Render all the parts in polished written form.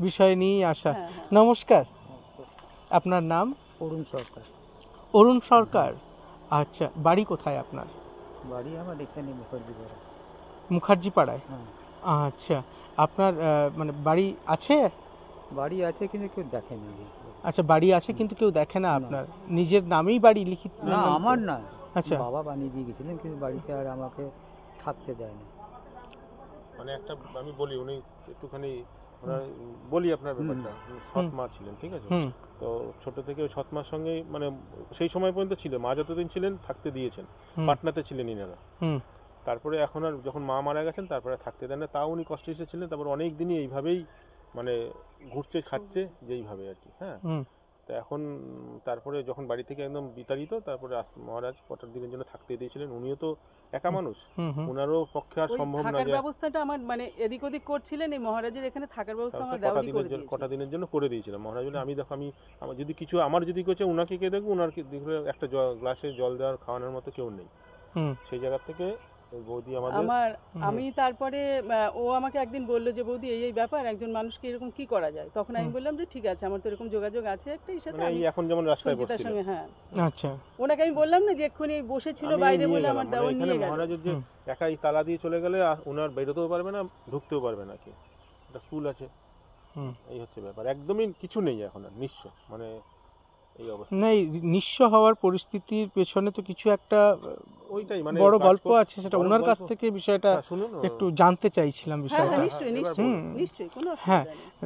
বিষয় নিয়েই আসা। নমস্কার, আপনার নাম? অরুণ সরকার। অরুণ সরকার, আচ্ছা। বাড়ি কোথায় আপনার? বাড়ি আমার এখানে মুখার্জি পাড়া। মুখার্জি পাড়ায়? আচ্ছা, আপনার মানে বাড়ি আছে? বাড়ি আছে কিন্তু কেউ দেখে না। আচ্ছা, বাড়ি আছে কিন্তু কেউ দেখে না আপনার? নিজের নামেই বাড়ি লিখিত? না, আমার না। আচ্ছা, বাবা বানিয়ে দিয়ে গেছিলেন, কিন্তু বাড়িতে আর আমাকে থাকতে দেয় না। মানে একটা আমি বলি, উনি একটুখানি বলি আপনার ব্যাপারটা। সৎ মা ছিলেন, ঠিক আছে? তো ছোট থেকে সৎ মার সঙ্গেই মানে সেই সময় পর্যন্ত ছিল, মা যতদিন ছিলেন থাকতে দিয়েছেন, পাটনাতে ছিলেন ইনারা। তারপরে এখন আর যখন মা মারা গেছেন তারপরে থাকতে দেন না, তাও উনি কষ্টে এসেছিলেন। তারপর অনেক দিনই এইভাবেই মানে ঘুরছে খাচ্ছে যেইভাবে আর কি। হ্যাঁ, তো এখন তারপরে যখন বাড়ি থেকে একদম বিতাড়িত, তারপরে মহারাজ কটার দিনের জন্য থাকতে দিয়েছিলেন। উনিও তো একা মানুষ, ওনারও পক্ষে আর সম্ভব না যে ব্যবস্থাটা আমার মানে এদিক ওদিক করছিলেন। এই মহারাজের এখানে থাকার ব্যবস্থা আমার দেওয়ারই করে দিয়েছিলেন। কটা দিনের জন্য করে দিয়েছিলাম মহারাজ বলে, আমি দেখো আমি আমার যদি কিছু আমার যদি কিছু উনাকে কে দেখবো, উনার একটা গ্লাসে জল দেওয়ার খাওয়ানোর মতো কেউ নেই। সেই জায়গা থেকে বৌদি আমি তারপরে ও আমাকে একদিন বললো যে বৌদি এই ব্যাপার, একজন মানুষকে এরকম কি করা যায়। তখন আমি বললাম যে ঠিক আছে, আমার তো এরকম যোগাযোগ আছে একটা সাথে, এখন যেমন রাস্তায় বসছিল। হ্যাঁ, আচ্ছা। ওনাকে আমি বললাম না যে এক্ষুনি বসেছিল বাইরে বলে আমার দেওয়া নিয়ে গেল। মহারাজের যে একাই তালা দিয়ে চলে গেলে ওনার বেরোতেও পারবে না, ঢুকতেও পারবে না। কি একটা স্কুল আছে, এই হচ্ছে ব্যাপার। একদমই কিছু নেই এখন আর, নিঃস্ব মানে এই অবস্থা। না, নিঃস্ব হওয়ার পরিস্থিতির পেছনে তো কিছু একটা ওইটাই মানে বড় গল্প আছে, সেটা ওনার কাছ থেকে বিষয়টা একটু জানতে চাইছিলাম বিষয়টা। হ্যাঁ,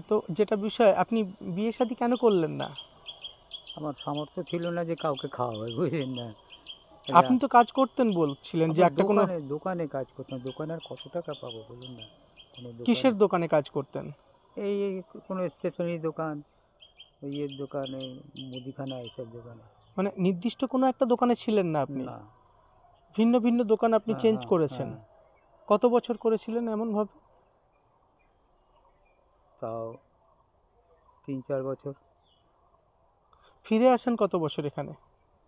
তো যেটা বিষয়, আপনি বিয়ে শাদী কেন করলেন না? আমার সামর্থ্য ছিল না যে কাউকে খাওয়াবে, বুঝলেন না। আপনি তো কাজ করতেন বলছিলেন যে একটা কোনো দোকানে কাজ করতাম। দোকানে আর কত টাকা পাবো বলুন না। কিসের দোকানে কাজ করতেন? এই কোনো স্টেশনারি দোকান, ইয়ের দোকানে, মুদিখানা, এইসব দোকানে। মানে নির্দিষ্ট কোনো একটা দোকানে ছিলেন না আপনি? ভিন্ন ভিন্ন দোকান আপনি চেঞ্জ করেছেন। কত বছর করেছিলেন এমন ভাবে? তাও 3-4 বছর। ফিরে আসেন কত বছর এখানে?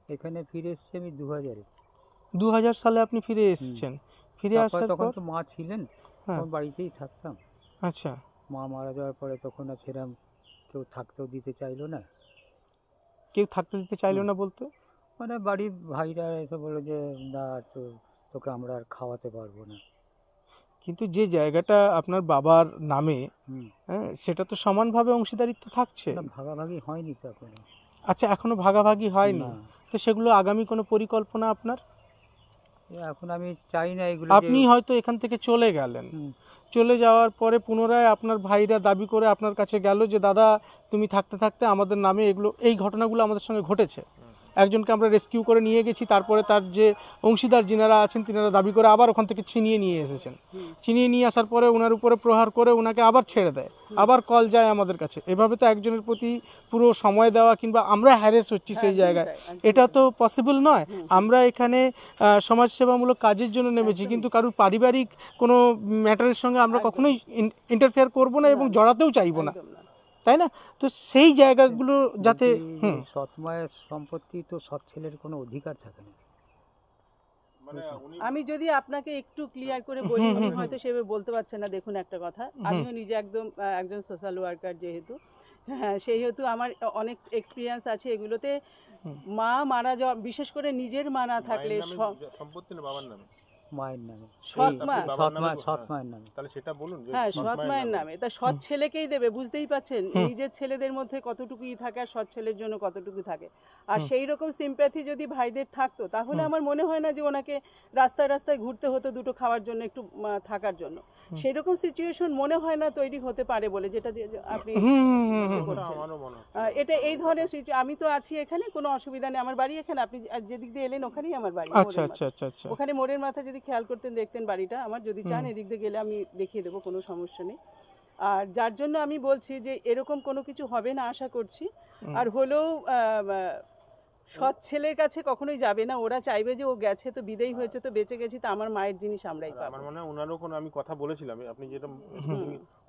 এখানে ফিরে এসেছি আমি 2000 সালে আপনি ফিরে এসেছেন। ফিরে আসার পর তখন তো মা ছিলেন, তখন বাড়িতেই থাকতাম। আচ্ছা। মা মারা যাওয়ার পরে তখন আর সেরকম কেউ থাকতেও দিতে চাইলো না। কেউ থাকতে দিতে চাইলো না বলতে? মানে বাড়ির ভাইরা এসে বললো যে না, তোকে আমরা আর খাওয়াতে পারবো না। কিন্তু যে জায়গাটা আপনার বাবার নামে, সেটা তো সমানভাবে অংশীদারিত্ব থাকছে। ভাগাভাগি হয়নি তো এখন। আচ্ছা, এখনো ভাগাভাগি হয়নি? তো সেগুলো আগামী কোনো পরিকল্পনা আপনার? এখন আমি চাই না এগুলো। আপনি হয়তো এখান থেকে চলে গেলেন, চলে যাওয়ার পরে পুনরায় আপনার ভাইরা দাবি করে আপনার কাছে গেল যে দাদা তুমি থাকতে থাকতে আমাদের নামে এই ঘটনাগুলো আমাদের সঙ্গে ঘটেছে, একজনকে আমরা রেস্কিউ করে নিয়ে গেছি, তারপরে তার যে অংশীদার যিনারা আছেন তিনারা দাবি করে আবার ওখান থেকে ছিনিয়ে নিয়ে এসেছেন। ছিনিয়ে নিয়ে আসার পরে ওনার উপরে প্রহার করে ওনাকে আবার ছেড়ে দেয়, আবার কল যায় আমাদের কাছে। এভাবে তো একজনের প্রতি পুরো সময় দেওয়া কিংবা আমরা হ্যারেস হচ্ছি সেই জায়গায়, এটা তো পসিবল নয়। আমরা এখানে সমাজসেবামূলক কাজের জন্য নেমেছি, কিন্তু কারোর পারিবারিক কোনো ম্যাটারের সঙ্গে আমরা কখনোই ইন্টারফেয়ার করব না এবং জড়াতেও চাইবো না, তাই না? তো সেই জায়গাগুলো যাতে সৎ মায়ের সম্পত্তি তো সৎ ছেলের কোনো অধিকার থাকে না। আমি যদি আপনাকে একটু ক্লিয়ার করে বলি, উনি হয়তো সেভাবে বলতে পারছেন না। দেখুন একটা কথা, আমিও নিজে একজন সোশ্যাল ওয়ার্কার যেহেতু, সেহেতু আমার অনেক এক্সপিরিয়েন্স আছে এগুলোতে। মা মারা যাওয়া, বিশেষ করে নিজের মা না থাকলে, সম্পত্তি না বাবার নামে, মায়ের নামে, সৎ মায়ের নামে, তাহলে সেটা বলুন। হ্যাঁ, সৎ মায়ের নামে। তা সৎ ছেলেকেই দেবে, বুঝতেই পাচ্ছেন নিজের ছেলেদের মধ্যে কতটুকুই থাকে আর সৎ ছেলের জন্য কতটুকু থাকে। আর সেই রকম সিম্প্যাথি যদি ভাইদের থাকতো, তাহলে আমার মনে হয় না যে ওনাকে রাস্তায় রাস্তায় ঘুরতে হতো দুটো খাওয়ার জন্য, একটু থাকার জন্য। সেই রকম সিচুয়েশন মনে হয় না তৈরি হতে পারে বলে যেটা আপনি বলছেন। এটা এই ধরনের আমি তো আছি এখানে, কোনো অসুবিধা নেই। আমার বাড়ি এখানে, আপনি যেদিক দিয়ে এলেন ওখানেই আমার বাড়ি। ওখানে মোড়ের মাথা যদি খেয়াল করতেন দেখতেন বাড়িটা আমার। যদি চান এদিক দিয়ে গেলে আমি দেখিয়ে দেবো, কোনো সমস্যা নেই। আর যার জন্য আমি বলছি যে এরকম কোনো কিছু হবে না আশা করছি। আর হলেও সৎ ছেলের কাছে কখনোই যাবে না, ওরা চাইবে যে ও গেছে তো বিদেয়ী হয়েছে তো বেঁচে গেছি, তো আমার মায়ের জিনিস আমরাই পাবো। আমার মনে হয় ওনারও কোনো, আমি কথা বলেছিলাম, আপনি যেটা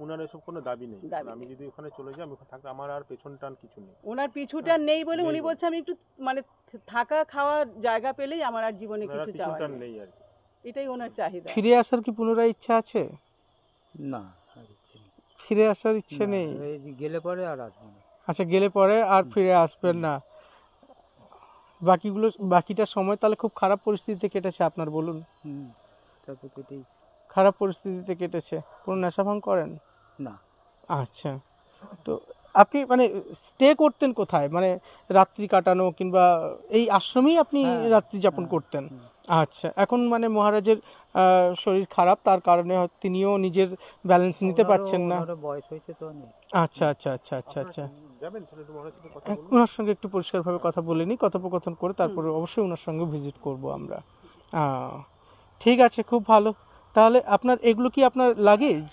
ওনার এসব কোনো দাবি নেই। আমি যদি ওখানে চলে যাই, আমি থাকতে আমার আর পেছন টান কিছু নেই। ওনার পিছুটান নেই বলে উনি বলছে আমি একটু মানে থাকা খাওয়ার জায়গা পেলেই আমার আর জীবনে কিছু চাওয়ার নেই আর কি। এটাই ওনার চাহিদা। ফিরে আসার কি পুনরায় ইচ্ছা আছে? না, ফিরে আসার ইচ্ছে নেই? এই গেলে পরে আর আসবো না। আচ্ছা, গেলে পরে আর ফিরে আসবেন না। বাকিটা সময় তাহলে খুব খারাপ পরিস্থিতিতে কেটেছে আপনার, বলুন? তা তো কেটেই। খারাপ পরিস্থিতিতে কেটেছে। কোনো নেশা ভাঙ করেন? না। আচ্ছা, তো আপনি মানে স্টে করতেন কোথায়, মানে রাত্রি কাটানো কিংবা এই আশ্রমেই আপনি রাত্রি যাপন করতেন? আচ্ছা, এখন মানে মহারাজের শরীর খারাপ, তার কারণে তিনিও নিজের ব্যালেন্স নিতে পারছেন না। ওনারও বয়স হয়েছে তো অনেক। আচ্ছা আচ্ছা আচ্ছা আচ্ছা আচ্ছা, যাবেন তাহলে একটু মহারাজের সাথে কথা বলুন। ওনার সঙ্গে একটু পরিষ্কারভাবে কথা বলে নিই, কথোপকথন করে তারপরে অবশ্যই ওনার সঙ্গে ভিজিট করব আমরা। ঠিক আছে, খুব ভালো। তাহলে আপনার এগুলো কি আপনার লাগেজ?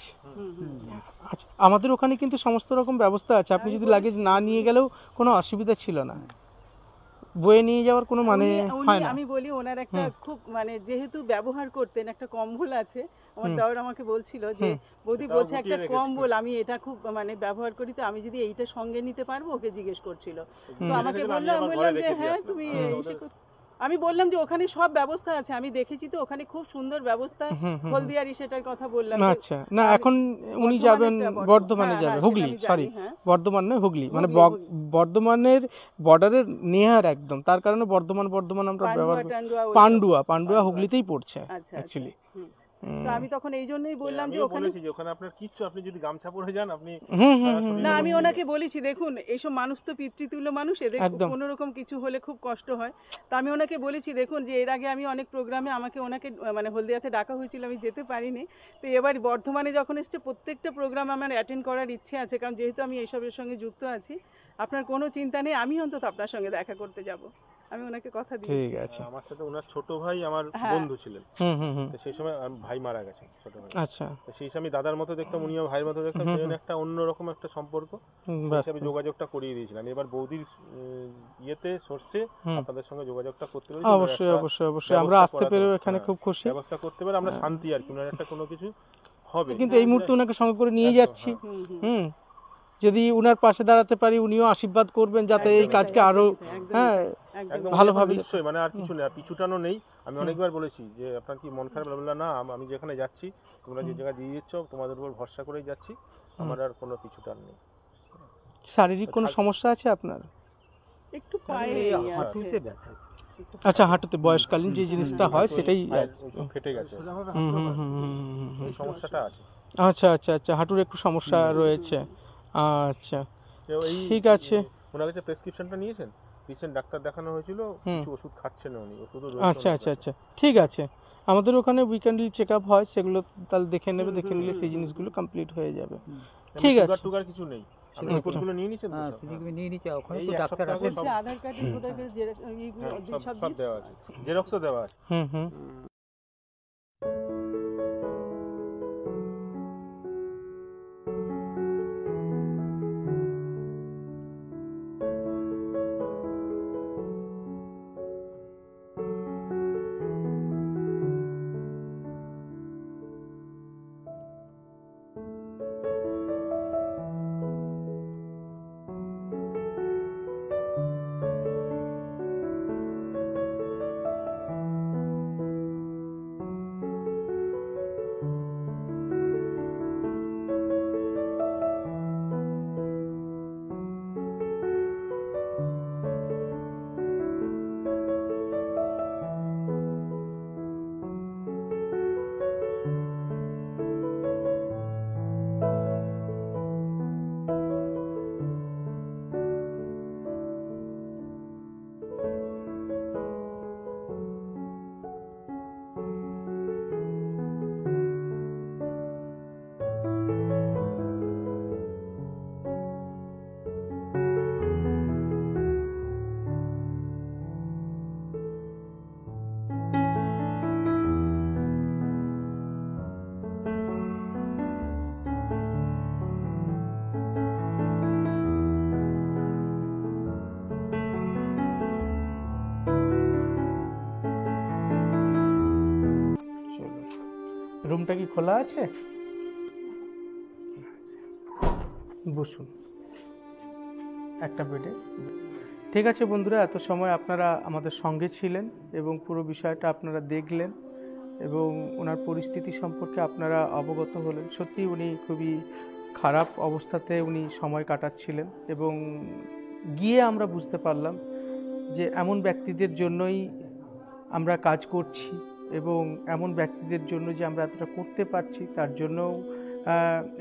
আচ্ছা, আমাদের ওখানে কিন্তু সমস্ত রকম ব্যবস্থা আছে, আপনি যদি লাগেজ না নিয়ে গেলেও কোনো অসুবিধা ছিল না, বয়ে নিয়ে যাওয়ার কোনো মানে হয় না। আমি বলি ওনার একটা খুব মানে যেহেতু ব্যবহার করতেন, একটা কম্বল আছে, আমার দেওর আমাকে বলছিল যে বৌদি বলছে একটা কম্বল, আমি এটা খুব মানে ব্যবহার করি, তো আমি যদি এইটা সঙ্গে নিতে পারবো, ওকে জিজ্ঞেস করছিল। তো আমাকে বললাম যে হ্যাঁ তুমি আমি বললাম যে ওখানে সব ব্যবস্থা আছে, আমি দেখেছি তো ওখানে খুব সুন্দর ব্যবস্থা, হলদিয়ারি সেটার কথা বললাম। আচ্ছা, না এখন উনি যাবেন বর্ধমানে, যাবে হুগলি, সরি বর্ধমান নয় হুগলি, মানে বর্ধমানের বর্ডারের নিয়ার একদম, তার কারণে বর্ধমান আমরা ব্যবহার করি। পান্ডুয়া হুগলিতেই পড়ছে অ্যাকচুয়ালি। তো আমি তখন এই জন্যই বললাম যে ওখানে আপনার কিচ্ছু, আপনি যদি গামছা পরে যান আপনি না, আমি ওনাকে বলেছি দেখুন এইসব মানুষ তো পিতৃতুল্য মানুষ, এদের কোনো রকম কিছু হলে খুব কষ্ট হয়। তো আমি ওনাকে বলেছি দেখুন যে এর আগে আমি অনেক প্রোগ্রামে ওনাকে মানে হলদিয়াতে ডাকা হয়েছিল, আমি যেতে পারিনি। তো এবার বর্ধমানে যখন এসছে প্রত্যেকটা প্রোগ্রাম আমার অ্যাটেন্ড করার ইচ্ছে আছে, কারণ যেহেতু আমি এইসবের সঙ্গে যুক্ত আছি। আপনার কোনো চিন্তা নেই, আমি অন্তত আপনার সঙ্গে দেখা করতে যাব, আমি ওনাকে কথা দিয়েছি। ঠিক আছে। আমার সাথে ওনার ছোট ভাই আমার বন্ধু ছিলেন, তো সেই সময় ভাই মারা গেছে ছোট ভাই। আচ্ছা, তো সেই সময় আমি দাদার মতো দেখতাম, উনিও ভাইয়ের মতো দেখতাম, সেই জন্য একটা অন্যরকম একটা সম্পর্ক, আমি যোগাযোগটা করিয়ে দিয়েছিলাম। এবার বৌদির ইয়েতে সোর্সে আপনাদের সঙ্গে যোগাযোগটা করতে পারি, অবশ্যই অবশ্যই অবশ্যই আমরা আসতে পেরে এখানে খুব খুশি, ব্যবস্থা করতে পারে আমরা শান্তি আর কি, ওনার একটা কোনো কিছু হবে। কিন্তু এই মুহূর্তে ওনাকে সঙ্গে করে নিয়ে যাচ্ছি, যদি উনার পাশে দাঁড়াতে পারি উনিও আশীর্বাদ করবেন যাতে এই কাজকে আরো ভালোভাবে। নিশ্চয়ই, মানে আর কিছু নেই, আর পিছুটানো নেই। আমি অনেকবার বলেছি যে আপনার কি মন খারাপ, বললাম না আমি যেখানে যাচ্ছি তোমরা যে জায়গায় দিয়ে দিচ্ছ তোমাদের উপর ভরসা করেই যাচ্ছি, আমার আর কোনো পিছুটান নেই। শারীরিক কোনো সমস্যা আছে আপনার? একটু পায়ে হাঁটুতে ব্যথা। আচ্ছা, হাঁটুতে বয়সকালীন যে জিনিসটা হয় সেটাই ফেটে গেছে, এই সমস্যাটা আছে। আচ্ছা আচ্ছা আচ্ছা, হাঁটুর একটু সমস্যা রয়েছে। আচ্ছা, ঠিক আছে। ওনার কাছে প্রেসক্রিপশনটা নিয়েছেন? রিসেন্ট ডাক্তার দেখানো হয়েছিল, কিছু ওষুধ খাচ্ছেন উনি, ওষুধও রয়েছে। আচ্ছা আচ্ছা আচ্ছা, ঠিক আছে। আমাদের ওখানে উইকেন্ডলি চেক আপ হয়, সেগুলো তাহলে দেখে নেবে, দেখে নিলে সেই জিনিসগুলো কমপ্লিট হয়ে যাবে। ঠিক আছে, সুগার কিছু নেই? আপনি রিপোর্টগুলো নিয়ে নিয়েছেন? হ্যাঁ, নিয়ে নিয়েছি, ওখানে তো ডাক্তার আছে। আধার কার্ডের ভোটার কার্ড সব দেওয়া আছে, জেরক্সও দেওয়া আছে। রুমটা কি খোলা আছে? বসুন একটা বেডে। ঠিক আছে বন্ধুরা, এত সময় আপনারা আমাদের সঙ্গে ছিলেন এবং পুরো বিষয়টা আপনারা দেখলেন এবং ওনার পরিস্থিতি সম্পর্কে আপনারা অবগত হলেন। সত্যি উনি খুবই খারাপ অবস্থাতে উনি সময় কাটাচ্ছিলেন এবং গিয়ে আমরা বুঝতে পারলাম যে এমন ব্যক্তিদের জন্যই আমরা কাজ করছি এবং এমন ব্যক্তিদের জন্য যে আমরা এতটা করতে পারছি তার জন্যও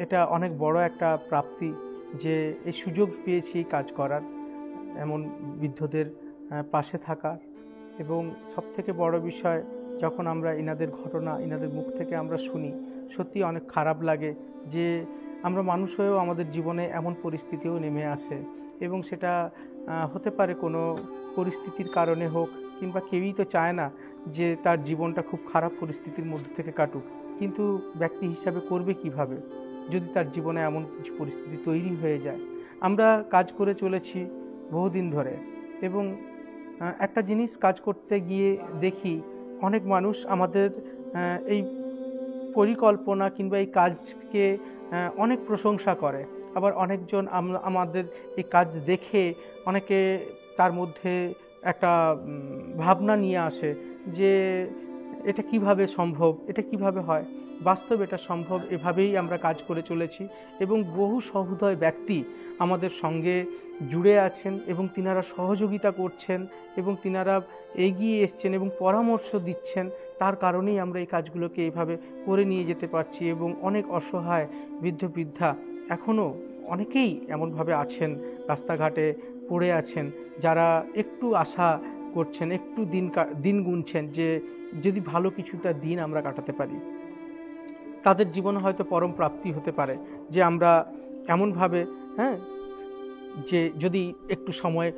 এটা অনেক বড় একটা প্রাপ্তি যে এই সুযোগ পেয়েছি কাজ করার, এমন বৃদ্ধদের পাশে থাকা। এবং সবথেকে বড় বিষয়, যখন আমরা ইনাদের ঘটনা ইনাদের মুখ থেকে আমরা শুনি, সত্যি অনেক খারাপ লাগে যে আমরা মানুষ হয়েও আমাদের জীবনে এমন পরিস্থিতিও নেমে আসে এবং সেটা হতে পারে কোনো পরিস্থিতির কারণে হোক, কিংবা কেউই তো চায় না যে তার জীবনটা খুব খারাপ পরিস্থিতির মধ্যে থেকে কাটুক, কিন্তু ব্যক্তি হিসাবে করবে কিভাবে যদি তার জীবনে এমন কিছু পরিস্থিতি তৈরি হয়ে যায়। আমরা কাজ করে চলেছি বহুদিন ধরে এবং একটা জিনিস কাজ করতে গিয়ে দেখি অনেক মানুষ আমাদের এই পরিকল্পনা কিংবা এই কাজকে অনেক প্রশংসা করে, আবার অনেকজন আমাদের এই কাজ দেখে অনেকে তার মধ্যে একটা ভাবনা নিয়ে আসে যে এটা কিভাবে সম্ভব, এটা কিভাবে হয়। বাস্তবে এটা সম্ভব, এভাবেই আমরা কাজ করে চলেছি এবং বহু সহৃদয় ব্যক্তি আমাদের সঙ্গে জুড়ে আছেন এবং তিনারা সহযোগিতা করছেন এবং তিনারা এগিয়ে এসছেন এবং পরামর্শ দিচ্ছেন। তার কারণেই আমরা এই কাজগুলোকে এইভাবে করে নিয়ে যেতে পারছি এবং অনেক অসহায় বৃদ্ধ বৃদ্ধা এখনও অনেকেই এমনভাবে আছেন, রাস্তাঘাটে পড়ে আছেন, যারা একটু আশা করছেন, একটু দিন গুনছেন যে যদি ভালো কিছুটা দিন আমরা কাটাতে পারি, তাদের জীবনে হয়তো পরম প্রাপ্তি হতে পারে যে আমরা এমনভাবে যে যদি একটু সময়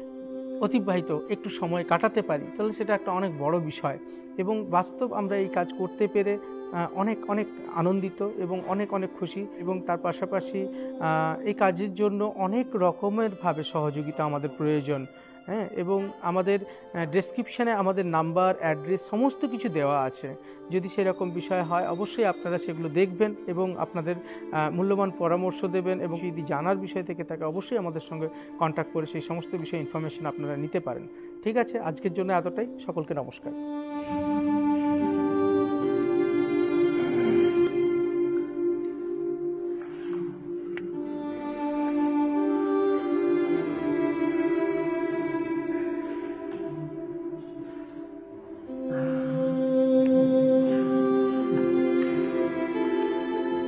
একটু সময় কাটাতে পারি তাহলে সেটা একটা অনেক বড় বিষয়। এবং বাস্তব আমরা এই কাজ করতে পেরে অনেক অনেক আনন্দিত এবং অনেক অনেক খুশি। এবং তার পাশাপাশি এই কাজের জন্য অনেক রকমের ভাবে সহযোগিতা আমাদের প্রয়োজন। এবং আমাদের ডেসক্রিপশানে আমাদের নাম্বার, অ্যাড্রেস সমস্ত কিছু দেওয়া আছে। যদি সেরকম বিষয় হয় অবশ্যই আপনারা সেগুলো দেখবেন এবং আপনাদের মূল্যবান পরামর্শ দেবেন, এবং যদি জানার বিষয় থেকে থাকে অবশ্যই আমাদের সঙ্গে কন্ট্যাক্ট করে সেই সমস্ত বিষয়ে ইনফরমেশন আপনারা নিতে পারেন। ঠিক আছে, আজকের জন্য এতটাই। সকলকে নমস্কার।